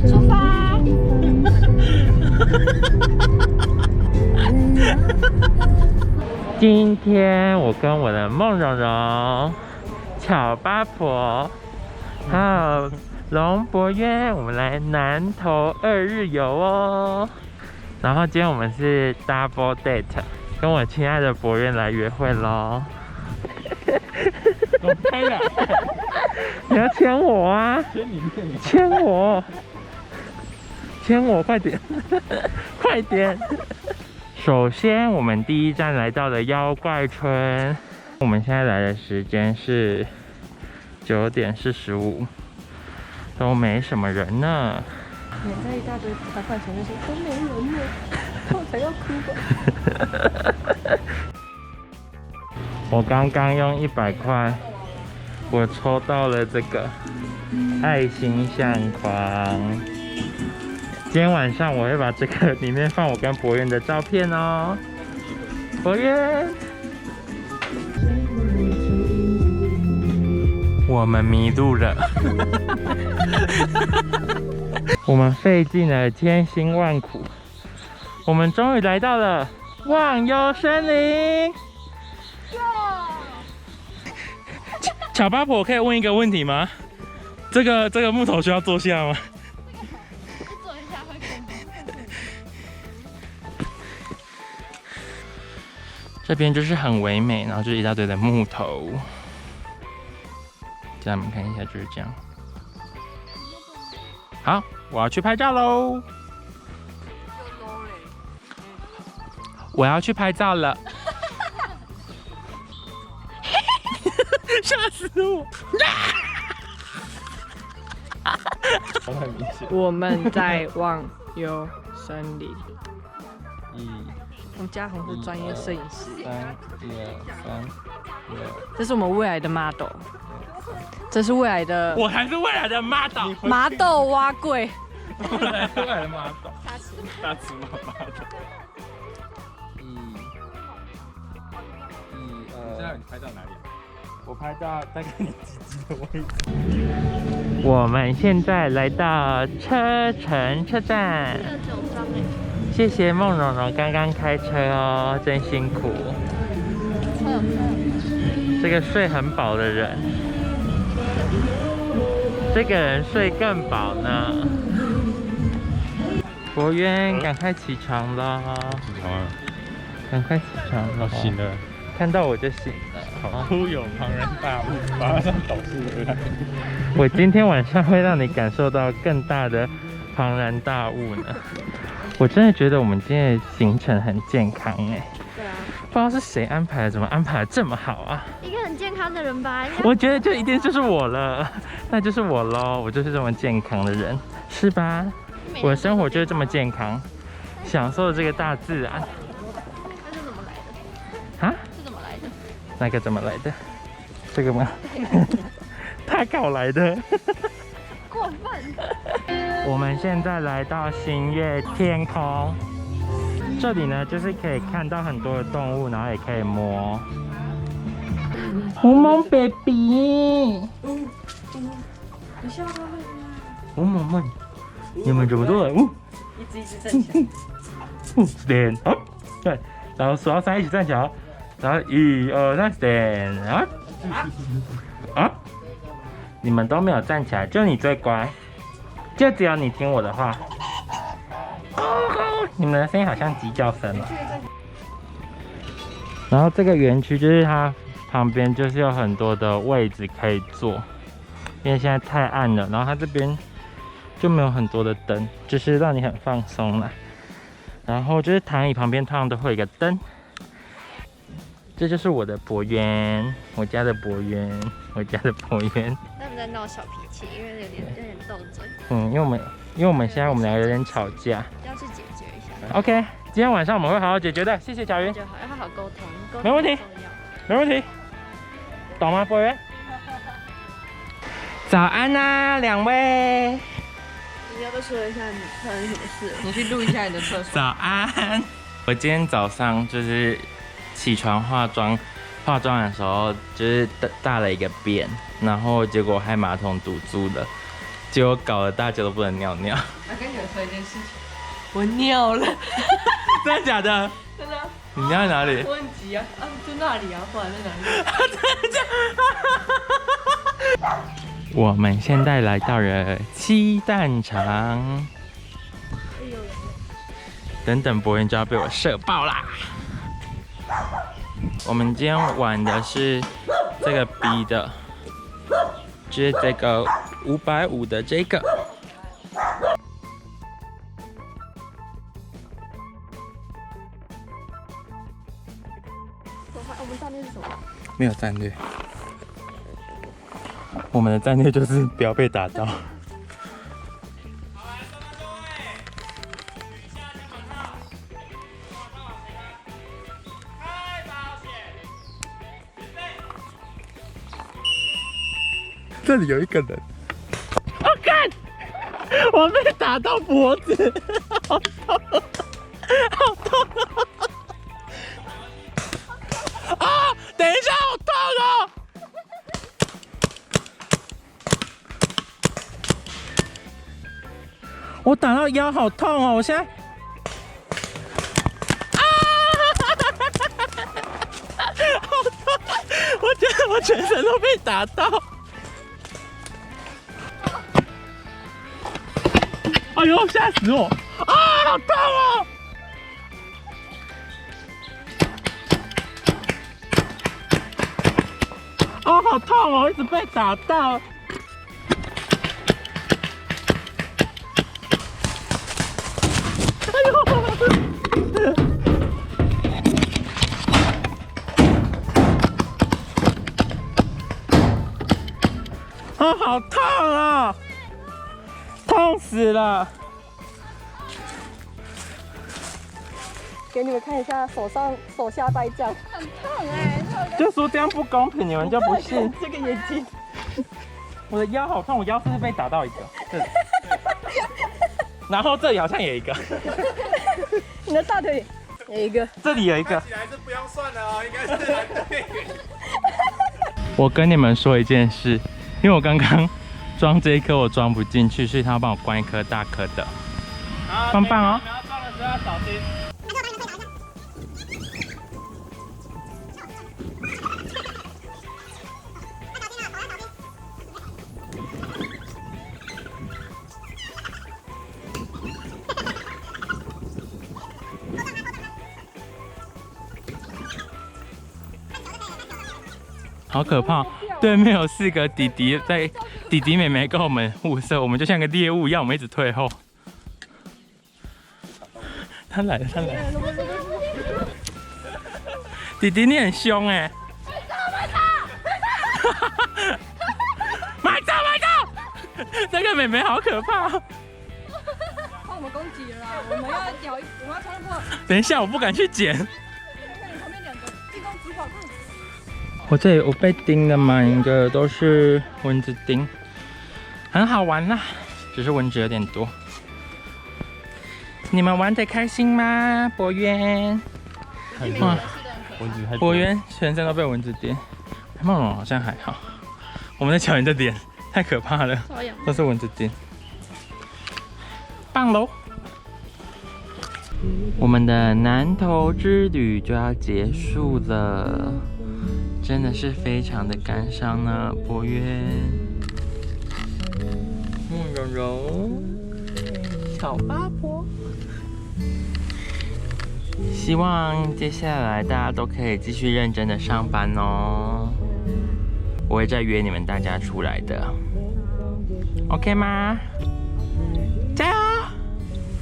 出发！今天我跟我的孟蓉蓉、巧八婆还有龙博渊，我们来南投2日游哦。然后今天我们是 double date， 跟我亲爱的博渊来约会咯。我开了，你要牵我啊！牵你面，牵我，牵我，快点，快点！首先，我们第一站来到了妖怪村。我们现在来的时间是9点45，都没什么人呢。免在一大堆3块钱那些都没人了，我才要哭吧！我刚刚用100块，我抽到了这个爱心相框。今天晚上我会把这个里面放我跟博渊的照片哦。博渊，我们迷路了。我们费尽了千辛万苦，我们终于来到了忘忧森林。巧八婆，我可以问一个问题吗？这个木头需要坐下吗？坐一下会更好。这边就是很唯美，然后就是一大堆的木头。这样你们看一下，就是这样。好，我要去拍照喽！我要去拍照了。吓死我！很明显。我们在忘忧森林。我们嘉宏是专业摄影师， 1、2、3、1、2、这是我们未来的 model， 这是未来的我还是未来的 model。麻豆蛙柜。未来的马斗，大尺码马斗。现在你拍到哪里？我拍到大概你鸡鸡的位置。我们现在来到车城车站，谢谢孟蓉蓉刚刚开车哦，真辛苦。这个睡很饱的人，这个人睡更饱呢。博渊，赶快起床了！起床了，赶快起床了！醒了。看到我就醒了。突有庞然大物，马上导致而来。我今天晚上会让你感受到更大的庞然大物呢。我真的觉得我们今天的行程很健康哎。对啊，不知道是谁安排的，怎么安排的这么好啊？一个很健康的人吧。我觉得就一定就是我了，那就是我咯，我就是这么健康的人，是吧？我的生活就是这么健康，享受这个大自然。那是怎么来的？啊？是怎么来的？那个怎么来的？这个吗？他搞来的。过分！我们现在来到星月天空，这里呢就是可以看到很多的动物，然后也可以摸。红萌 baby， 你笑他会吗？红萌们，你们怎么做的？一只一只站起来。stand up， 对，然后数到3一起站起来，然后1、2、3 stand up。你们都没有站起来，就你最乖，就只有你听我的话。你们的声音好像鸡叫声了。然后这个园区就是它旁边就是有很多的位置可以坐，因为现在太暗了，然后它这边就没有很多的灯，就是让你很放松啦。然后就是躺椅旁边通常都会有一个灯。这就是我的博渊，我家的博渊，我家的博渊。他们在闹小脾气，因为有点斗嘴。因为我们现在我们两个有点吵架，要去解决一下。OK， 今天晚上我们会好好解决的，谢谢乔云。就好，要好好沟通，没问题，没问题，懂吗，博渊？早安啊，两位。你要不要说一下你发生什么事？你去录一下你的厕所。早安。我今天早上就是起床化妆的时候，就是大了一个便，然后结果害马桶堵住了，结果搞得大家都不能尿尿。我跟你们说一件事情，我尿了，真的假的？真的。你尿在哪里？我很急啊，就那里啊，不然在哪里？我们现在来到了鸡蛋场，等等博元就要被我射爆啦！我们今天玩的是这个 B 的，就是这个550的这个。我们上面是什么？没有战略，我们的战略就是不要被打到。这里有一个人，我看，我被打到脖子，好痛，好痛啊！等一下，好痛哦！我打到腰，好痛哦！我现在，啊！好痛！我觉得我全身都被打到。哎呦，吓死我！啊，好痛哦！哦，好痛哦，一直被打到。哎呦！啊，好痛啊！痛死了！给你们看一下手下败将，很痛哎，就说这样不公平，你们就不信？这个眼睛，我的腰好痛，我腰是不是被打到一个？然后这里好像有一个，你的大腿有一个，这里有一个。起来是不用算的哦，应该是蓝队。我跟你们说一件事，因为我刚刚装这一颗我装不进去，所以他要帮我关一颗大颗的。棒棒哦！你要装的时候要小心。好可怕！对面有4个弟弟在，弟弟妹妹跟我们互射，我们就像个猎物一样，我们一直退后。他来了，他来了！弟弟你很凶哎！买走买走！这个妹妹好可怕！怕我们攻击了啦，我们要冲破。等一下，我不敢去捡。看你旁边2个进攻主管，我这里我被叮了满个都是蚊子叮，很好玩啦，只是蚊子有点多。你们玩得开心吗，博渊？哇，博渊全身都被蚊子叮，梦龙好像还好。我们的小圆的脸太可怕了，都是蚊子叮。棒喽！我们的南投之旅就要结束了。真的是非常的感伤呢，博渊、慕柔柔、小八婆。希望接下来大家都可以继续认真的上班哦。我会再约你们大家出来的 ，OK 吗？加油！